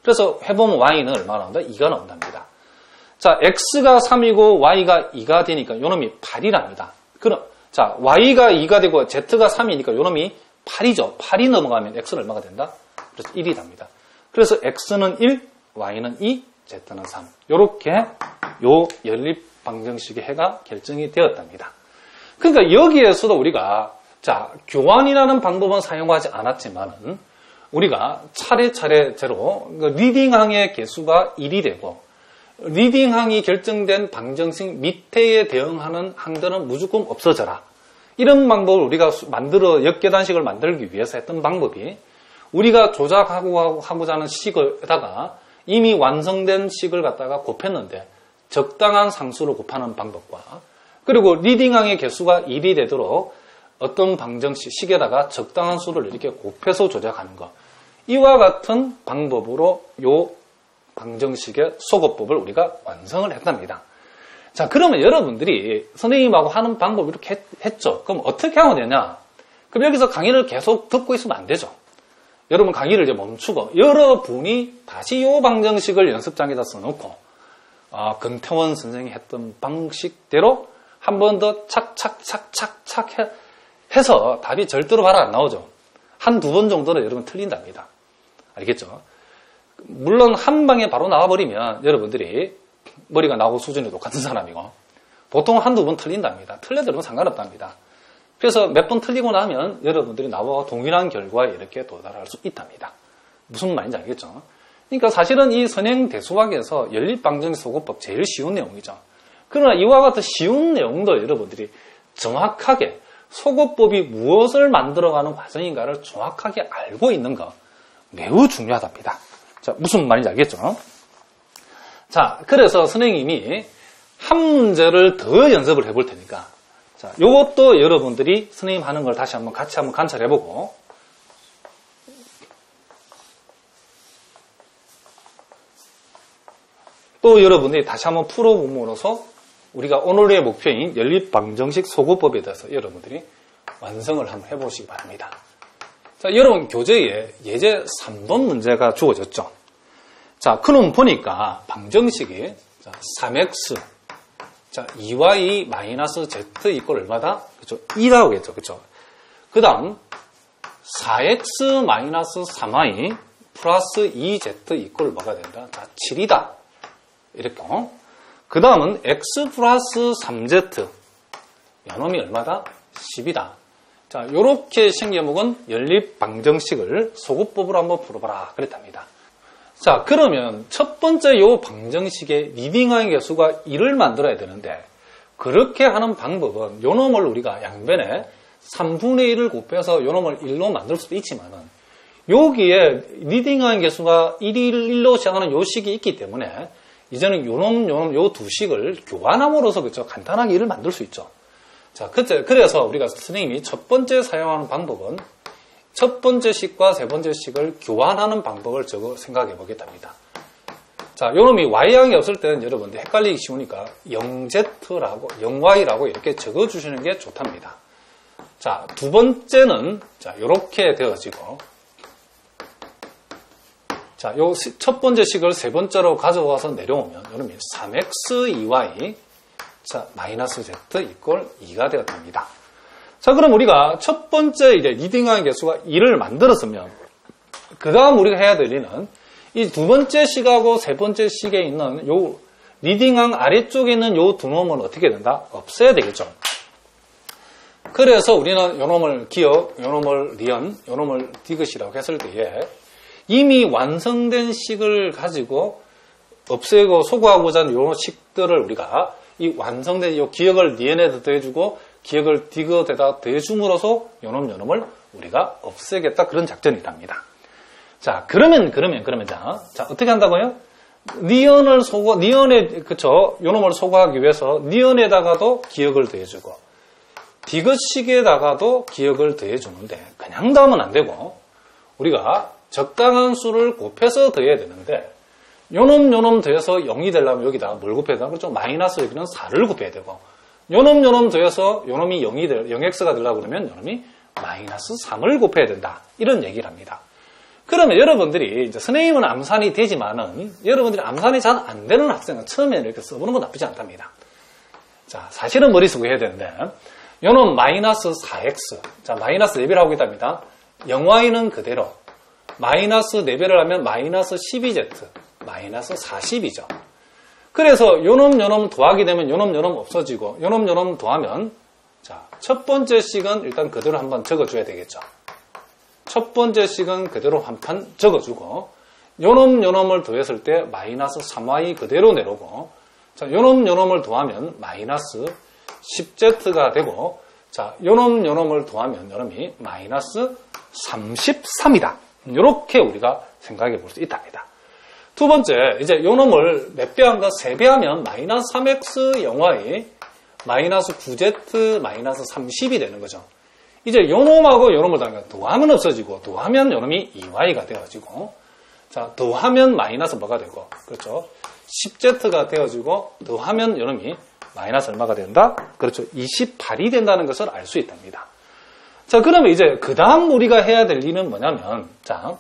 Speaker 1: 그래서 해보면 y는 얼마 나온다? 2가 나온답니다. 자, x가 3이고 y가 2가 되니까 요놈이 8이랍니다. 그럼 자, y가 2가 되고 z가 3이니까 요놈이 8이죠. 8이 넘어가면 x는 얼마가 된다? 그래서 1이 답니다. 그래서 x는 1, y는 2, z는 3. 요렇게 요 연립 방정식의 해가 결정이 되었답니다. 그러니까 여기에서도 우리가 자, 교환이라는 방법은 사용하지 않았지만은 우리가 차례차례로 리딩항의 개수가 1이 되고 리딩항이 결정된 방정식 밑에에 대응하는 항들은 무조건 없어져라. 이런 방법을 우리가 역계단식을 만들기 위해서 했던 방법이 우리가 조작하고자 하는 식에다가 이미 완성된 식을 갖다가 곱했는데 적당한 상수로 곱하는 방법과 그리고 리딩항의 개수가 1이 되도록 어떤 방정식 식에다가 적당한 수를 이렇게 곱해서 조작하는 것. 이와 같은 방법으로 요 방정식의 소거법을 우리가 완성을 했답니다. 자, 그러면 여러분들이 선생님하고 하는 방법 이렇게 했죠. 그럼 어떻게 하면 되냐? 그럼 여기서 강의를 계속 듣고 있으면 안 되죠. 여러분 강의를 이제 멈추고 여러분이 다시 요 방정식을 연습장에다 써놓고 금태원 선생님이 했던 방식대로 한 번 더 착착착착착 해서 답이 절대로 바로 안 나오죠. 한두 번 정도는 여러분 틀린답니다. 알겠죠? 물론 한 방에 바로 나와버리면 여러분들이 머리가 나오고 수준이 똑같은 사람이고 보통 한두 번 틀린답니다. 틀려도 상관없답니다. 그래서 몇 번 틀리고 나면 여러분들이 나와 동일한 결과에 이렇게 도달할 수 있답니다. 무슨 말인지 알겠죠? 그러니까 사실은 이 선행대수학에서 연립방정식 소거법 제일 쉬운 내용이죠. 그러나 이와 같은 쉬운 내용도 여러분들이 정확하게 소거법이 무엇을 만들어가는 과정인가를 정확하게 알고 있는 거 매우 중요하답니다. 자, 무슨 말인지 알겠죠? 자, 그래서 선생님이 한 문제를 더 연습을 해볼 테니까 자, 요것도 여러분들이 선생님 하는 걸 다시 한번 같이 한번 관찰해보고 또 여러분들이 다시 한번 풀어봄으로써 우리가 오늘의 목표인 연립방정식 소구법에 대해서 여러분들이 완성을 한번 해보시기 바랍니다. 자, 여러분 교재에 예제 3번 문제가 주어졌죠. 자, 그럼 보니까 방정식이 3x, 자, 2y 마이너스 z 이꼴 얼마다? 그죠? 2라고 했죠. 그죠? 그 다음 4x 마이너스 3y 플러스 2z 이꼴 뭐가 된다? 자, 7이다. 이렇게. 그 다음은 x 플러스 3z 요놈이 얼마다? 10이다. 자, 요렇게 생겨먹은 연립방정식을 소구법으로 한번 풀어봐라. 그랬답니다. 자, 그러면 첫 번째 요 방정식의 리딩하는 개수가 1을 만들어야 되는데, 그렇게 하는 방법은 요 놈을 우리가 양변에 3분의 1을 곱해서 요 놈을 1로 만들 수도 있지만은, 여기에 리딩하는 개수가 1로 시작하는 요 식이 있기 때문에, 이제는 요 두 식을 교환함으로써 그쵸? 간단하게 1을 만들 수 있죠. 자, 그래서 우리가 선생님이 첫 번째 사용하는 방법은 첫 번째 식과 세 번째 식을 교환하는 방법을 생각해 보겠답니다. 자, 요놈이 y양이 없을 때는 여러분들 헷갈리기 쉬우니까 0z라고, 0y라고 이렇게 적어 주시는 게 좋답니다. 자, 두 번째는 자, 요렇게 되어지고, 자, 요 첫 번째 식을 세 번째로 가져와서 내려오면 여러분이 3x2y 자, 마이너스 z 이꼴 2가 되었답니다. 자, 그럼 우리가 첫 번째 이제 리딩하는 개수가 2를 만들었으면, 그 다음 우리가 해야 될 일은 이 두 번째 식하고 세 번째 식에 있는 요 리딩항 아래쪽에 있는 요 두 놈은 어떻게 된다? 없애야 되겠죠. 그래서 우리는 요 놈을 기억, 요 놈을 리언, 요 놈을 디귿이라고 했을 때에 이미 완성된 식을 가지고 없애고 소구하고자 하는 요 식들을 우리가 이 완성된 요 기억을 리언에다 더해주고 기억을 디귿에다 더해줌으로써 요놈을 우리가 없애겠다, 그런 작전이랍니다. 자, 그러면 자, 어떻게 한다고요? 그쵸? 요놈을 소구하기 위해서 리언에다가도 기억을 더해주고 디귿식에다가도 기억을 더해주는데, 그냥 더하면 안 되고 우리가 적당한 수를 곱해서 더해야 되는데, 요놈 더해서 0이 되려면 여기다 뭘 곱해야 되나? 그렇죠? 마이너스 여기는 4를 곱해야 되고, 요놈 더해서 요놈이 0x가 되려고 그러면 요놈이 마이너스 3을 곱해야 된다. 이런 얘기를 합니다. 그러면 여러분들이, 이제 선생님은 암산이 되지만은, 여러분들이 암산이 잘 안 되는 학생은 처음에 이렇게 써보는 건 나쁘지 않답니다. 자, 사실은 머리 쓰고 해야 되는데, 요놈 마이너스 4x. 자, 마이너스 4배를 하고 있답니다. 0y는 그대로. 마이너스 4배를 하면 마이너스 12z. 마이너스 40이죠. 그래서 요놈 더하게 되면 요놈 없어지고, 요놈 더하면, 자, 첫 번째 식은 일단 그대로 한번 적어줘야 되겠죠. 첫 번째 식은 그대로 한 판 적어주고, 요놈을 더했을 때 마이너스 3y 그대로 내려오고, 자, 요놈을 더하면 마이너스 10z가 되고, 자, 요놈을 더하면 요놈이 마이너스 33이다. 이렇게 우리가 생각해 볼 수 있답니다. 두 번째, 이제 요놈을 몇 배 한가? 3배 하면 마이너스 3x 0y 마이너스 9z 마이너스 30이 되는 거죠. 이제 요놈하고 요놈을 더하면 없어지고, 더하면 요놈이 2y가 되어지고, 자, 더하면 마이너스 뭐가 되고, 그렇죠? 10z가 되어지고, 더하면 요놈이 마이너스 얼마가 된다? 그렇죠. 28이 된다는 것을 알 수 있답니다. 자, 그러면 이제 그 다음 우리가 해야 될 일은 뭐냐면, 자,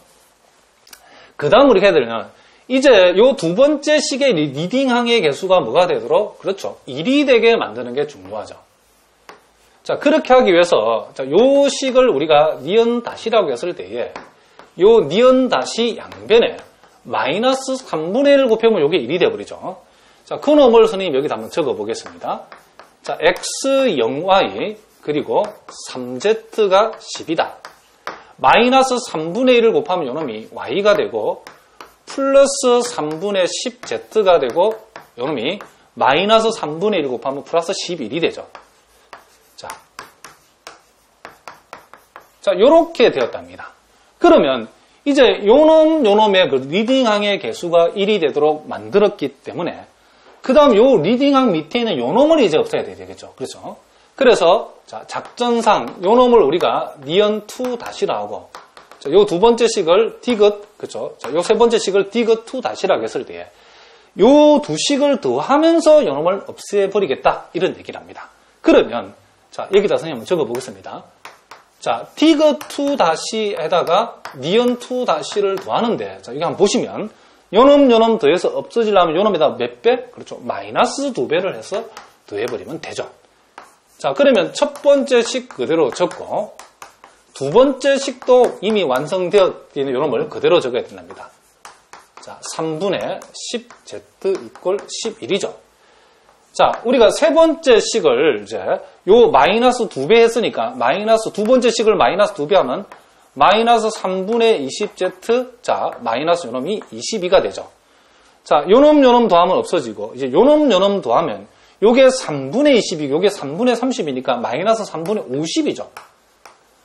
Speaker 1: 그 다음 우리가 해야 될 일은 이제 요 두 번째 식의 리딩항의 개수가 뭐가 되도록, 그렇죠, 1이 되게 만드는 게 중요하죠. 자, 그렇게 하기 위해서, 자, 요 식을 우리가 니은 다시라고 했을 때에, 요 니은 다시 양변에 마이너스 3분의 1을 곱하면 요게 1이 되어버리죠. 자, 그 놈을 선생님 여기다 한번 적어 보겠습니다. 자, x 0y, 그리고 3z가 10이다. 마이너스 3분의 1을 곱하면 요놈이 y가 되고, 플러스 3분의 10z가 되고, 요놈이 마이너스 3분의 1 곱하면 플러스 11이 되죠. 자, 요렇게 되었답니다. 그러면 이제 요놈의 그 리딩항의 개수가 1이 되도록 만들었기 때문에, 그 다음 요 리딩항 밑에 있는 요놈을 이제 없애야 되겠죠. 그렇죠? 그래서, 자, 작전상 요놈을 우리가 니은2 다시라 하고, 요 두 번째 식을 디귿, 그렇죠? 자, 요 세 번째 식을 디귿2 다시라고 했을 때, 요 두 식을 더하면서 요놈을 없애버리겠다. 이런 얘기를 합니다. 그러면 자 여기다 선생님 한번 적어보겠습니다. 자 디귿2 다시에다가 니은2 다시를 더하는데 자 이거 한번 보시면 요놈 더해서 없어지려면 요놈에다 몇 배? 그렇죠. 마이너스 2배를 해서 더해버리면 되죠. 자 그러면 첫 번째 식 그대로 적고 두 번째 식도 이미 완성되어 있는 요놈을 그대로 적어야 된답니다. 자 3분의 10z 이꼴 11이죠. 자 우리가 세 번째 식을 이제 요 마이너스 2배 했으니까 마이너스 두 번째 식을 마이너스 2배 하면 마이너스 3분의 20z 자 마이너스 요놈이 22가 되죠. 자 요놈 더하면 없어지고 이제 요놈 더하면 요게 3분의 20이 요게 3분의 30이니까 마이너스 3분의 50이죠.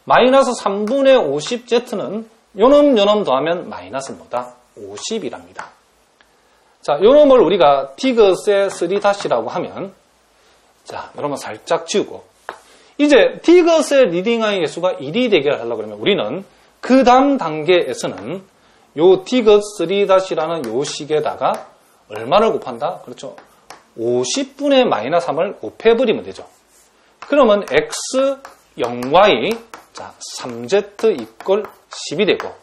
Speaker 1: 마이너스 3분의 50z는 요놈 더하면 마이너스 뭐다? 50이랍니다. 자 요놈을 우리가 디귿의 3-라고 하면 자 요놈은 살짝 지우고 이제 디귿의 리딩하의 개수가 1이 되게 하려고 그러면 우리는 그 다음 단계에서는 요 디귿 3-라는 요 식에다가 얼마를 곱한다? 그렇죠. 50분의 마이너스 3을 곱해버리면 되죠. 그러면 x 0y 자 3z 이꼴 10이 되고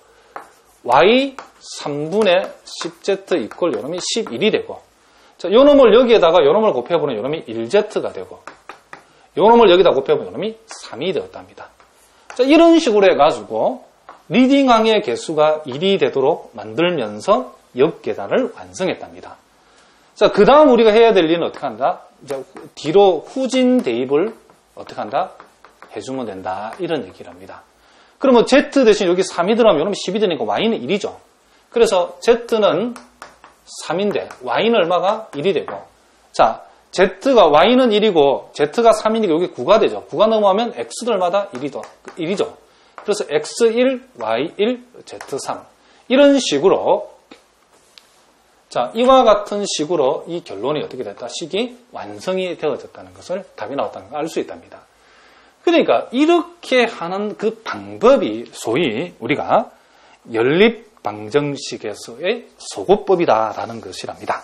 Speaker 1: y 3분의 10z 이꼴 요놈이 11이 되고 자 요놈을 여기에다가 요놈을 곱해보면 요놈이 1z가 되고 요놈을 여기다 곱해보면 요놈이 3이 되었답니다. 자 이런 식으로 해가지고 리딩항의 개수가 1이 되도록 만들면서 역계산을 완성했답니다. 자, 그 다음 우리가 해야 될 일은 어떻게 한다? 이제 뒤로 후진 대입을 어떻게 한다? 해주면 된다. 이런 얘기를 합니다. 그러면 Z 대신 여기 3이 들어가면 요놈이 10이 되니까 Y는 1이죠. 그래서 Z는 3인데 Y는 얼마가? 1이 되고 자, Z가 Y는 1이고 Z가 3이니까 여기 9가 되죠. 9가 넘어가면 X들마다 1이죠. 그래서 X1, Y1, Z3 이런 식으로 자, 이와 같은 식으로 이 결론이 어떻게 됐다? 식이 완성이 되어졌다는 것을 답이 나왔다는 걸 알 수 있답니다. 그러니까 이렇게 하는 그 방법이 소위 우리가 연립방정식에서의 소고법이다라는 것이랍니다.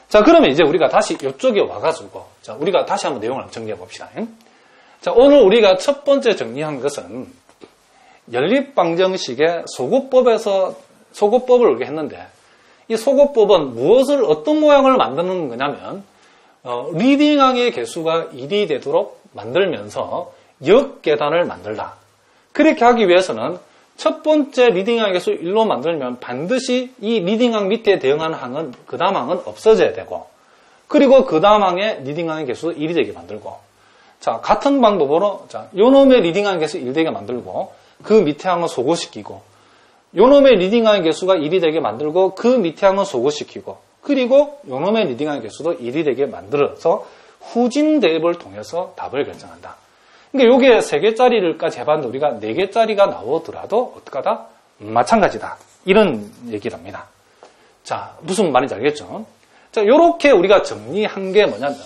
Speaker 1: 자, 그러면 이제 우리가 다시 이쪽에 와가지고 자, 우리가 다시 한번 내용을 정리해 봅시다. 자, 오늘 우리가 첫 번째 정리한 것은 연립방정식의 소고법을 우리가 했는데 이 소고법은 무엇을 어떤 모양을 만드는 거냐면 리딩항의 개수가 1이 되도록 만들면서 역계단을 만들다. 그렇게 하기 위해서는 첫 번째 리딩항의 개수 1로 만들면 반드시 이 리딩항 밑에 대응하는 항은 그 다음 항은 없어져야 되고 그리고 그 다음 항의 리딩항의 개수 1이 되게 만들고 자 같은 방법으로 자 요놈의 리딩항의 개수 1 되게 만들고 그 밑에 항은 소거시키고 요놈의 리딩항의 개수가 1이 되게 만들고 그 밑에 항은 소거시키고 그리고 요놈의 리딩항의 개수도 1이 되게 만들어서 후진 대입을 통해서 답을 결정한다. 그러니까 요게 3개짜리를까지 해봤는데 우리가 4개짜리가 나오더라도 어떡하다? 마찬가지다. 이런 얘기를 합니다. 자, 무슨 말인지 알겠죠? 자, 요렇게 우리가 정리한 게 뭐냐면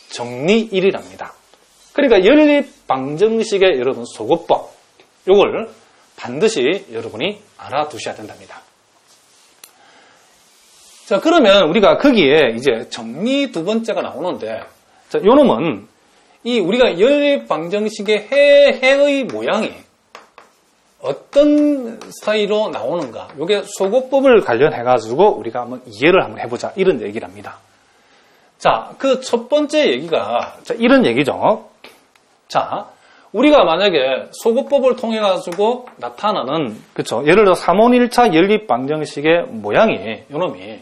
Speaker 1: 정리 1이랍니다. 그러니까 연립방정식의 여러분 소거법 요걸 반드시 여러분이 알아두셔야 된답니다. 자, 그러면 우리가 거기에 이제 정리 두 번째가 나오는데, 자, 요 놈은 이 우리가 연립방정식의 해의 모양이 어떤 스타일로 나오는가, 요게 소거법을 관련해가지고 우리가 한번 이해를 한번 해보자. 이런 얘기를 합니다. 자, 그 첫 번째 얘기가, 자, 이런 얘기죠. 자, 우리가 만약에 소거법을 통해 가지고 나타나는 그쵸 예를 들어 3원 1차 연립 방정식의 모양이 요놈이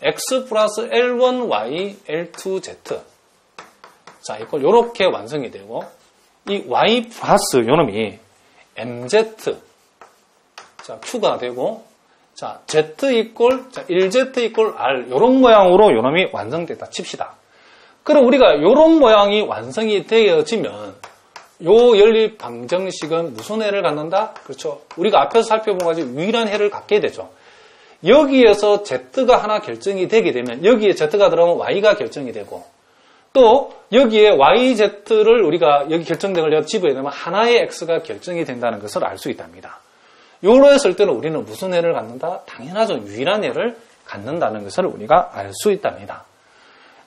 Speaker 1: x 플러스 L1y L2z 자 이걸 요렇게 완성이 되고 이 y 플러스 요놈이 mz 자 q가 되고 자 z 이꼴 자 1z 이꼴 r 요런 모양으로 요놈이 완성됐다 칩시다. 그럼 우리가 요런 모양이 완성이 되어지면 요 연립 방정식은 무슨 해를 갖는다? 그렇죠. 우리가 앞에서 살펴본 것이 유일한 해를 갖게 되죠. 여기에서 Z가 하나 결정이 되게 되면 여기에 Z가 들어가면 Y가 결정이 되고 또 여기에 YZ를 우리가 여기 결정된 걸 집어야 되면 하나의 X가 결정이 된다는 것을 알 수 있답니다. 요로 했을 때는 우리는 무슨 해를 갖는다? 당연하죠. 유일한 해를 갖는다는 것을 우리가 알 수 있답니다.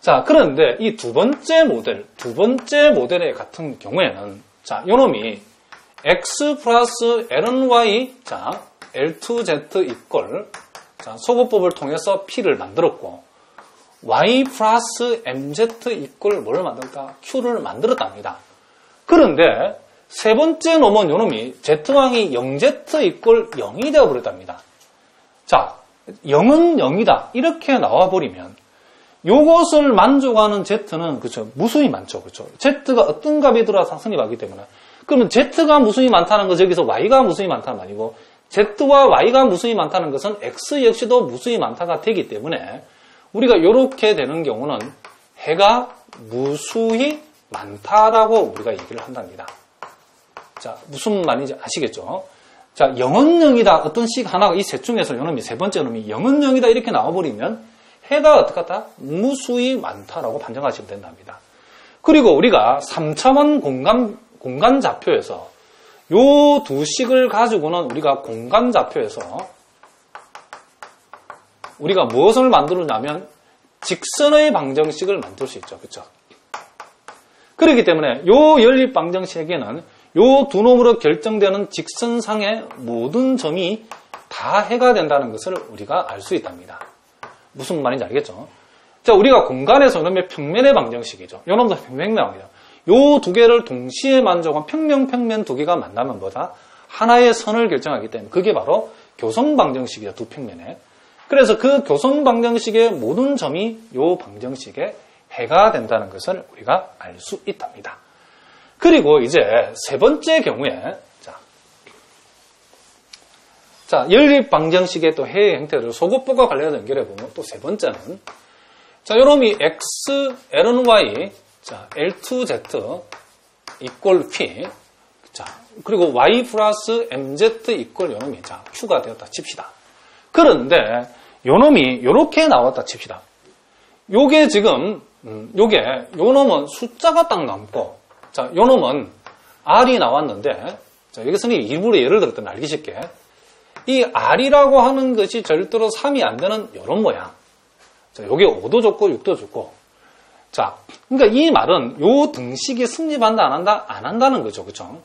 Speaker 1: 자, 그런데 이 두 번째 모델의 같은 경우에는, 자, 요놈이 x 플러스 lny, 자, L2Z 이꼴, 자, 소거법을 통해서 P를 만들었고, y 플러스 mz 이꼴 뭘 만들었다? Q를 만들었답니다. 그런데 세 번째 놈은 요놈이 Z왕이 0Z 이꼴 0이 되어버렸답니다. 자, 0은 0이다. 이렇게 나와버리면 요것을 만족하는 Z는, 그쵸, 무수히 많죠. 그쵸. Z가 어떤 값이 들어와서 성립하기 때문에. 그러면 Z가 무수히 많다는 것은 여기서 Y가 무수히 많다는 말이고, Z와 Y가 무수히 많다는 것은 X 역시도 무수히 많다가 되기 때문에, 우리가 이렇게 되는 경우는 해가 무수히 많다라고 우리가 얘기를 한답니다. 자, 무슨 말인지 아시겠죠? 자, 0은 0이다. 어떤 식 하나가 이 셋 중에서 요놈이 세 번째 놈이 0은 0이다 이렇게 나와버리면 해가 어떻게 하다? 무수히 많다라고 판정하시면 된답니다. 그리고 우리가 3차원 공간 좌표에서 요 두 식을 가지고는 우리가 공간 좌표에서 우리가 무엇을 만들었냐면 직선의 방정식을 만들 수 있죠. 그렇죠? 그렇기 때문에 요 연립 방정식에는 요 두 놈으로 결정되는 직선상의 모든 점이 다 해가 된다는 것을 우리가 알 수 있답니다. 무슨 말인지 알겠죠? 자, 우리가 공간에서 이놈의 평면의 방정식이죠. 요 놈도 평면의 방정식이죠. 요 두 개를 동시에 만족한 평면 두 개가 만나면 뭐다? 하나의 선을 결정하기 때문에 그게 바로 교성 방정식이죠. 두 평면에. 그래서 그 교성 방정식의 모든 점이 요 방정식의 해가 된다는 것을 우리가 알 수 있답니다. 그리고 이제 세 번째 경우에 자, 연립 방정식의 또 해의 형태를 소거법과 관련해서 연결해 보면 또 세 번째는 자, 요놈이 x, lny, 자, L2Z 이꼴 P, 자, 그리고 y 플러스 mz 이꼴 요놈이 자, Q가 되었다 칩시다. 그런데 요놈이 요렇게 나왔다 칩시다. 요게 지금 요놈은 숫자가 딱 남고, 자, 요놈은 R이 나왔는데, 자, 여기서는 일부러 예를 들었더니 알기 쉽게, 이 R이라고 하는 것이 절대로 3이 안 되는 요런 모양. 자, 요게 5도 좋고 6도 좋고. 자, 그러니까 이 말은 요 등식이 성립한다, 안 한다? 안 한다는 거죠. 그쵸?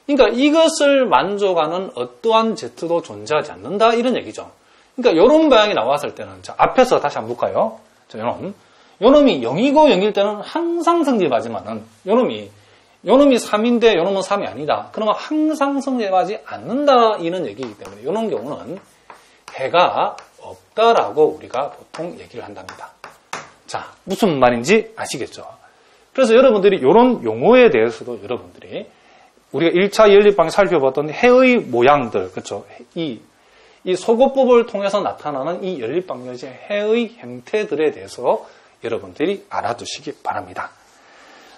Speaker 1: 그러니까 이것을 만족하는 어떠한 Z도 존재하지 않는다, 이런 얘기죠. 그러니까 요런 모양이 나왔을 때는, 자, 앞에서 다시 한번 볼까요? 자, 요놈이 0이고 0일 때는 항상 성립하지만은, 요놈이 3인데 요놈은 3이 아니다. 그러면 항상 성립하지 않는다, 이런 얘기이기 때문에, 요런 경우는 해가 없다라고 우리가 보통 얘기를 한답니다. 자, 무슨 말인지 아시겠죠? 그래서 여러분들이 이런 용어에 대해서도 여러분들이 우리가 1차 연립방에 살펴봤던 해의 모양들, 그렇죠? 이 소거법을 통해서 나타나는 이 연립방정식의 해의 형태들에 대해서 여러분들이 알아두시기 바랍니다.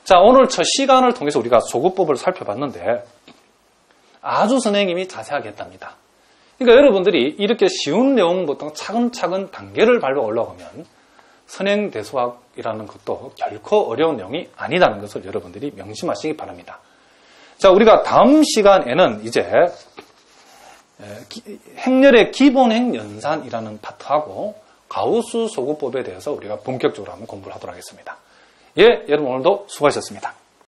Speaker 1: 자, 오늘 첫 시간을 통해서 우리가 소거법을 살펴봤는데 아주 선생님이 자세하게 했답니다. 그러니까 여러분들이 이렇게 쉬운 내용부터 차근차근 단계를 밟아 올라가면 선행대수학이라는 것도 결코 어려운 내용이 아니다는 것을 여러분들이 명심하시기 바랍니다. 자, 우리가 다음 시간에는 이제 행렬의 기본행 연산이라는 파트하고 가우스 소거법에 대해서 우리가 본격적으로 한번 공부를 하도록 하겠습니다. 예, 여러분 오늘도 수고하셨습니다.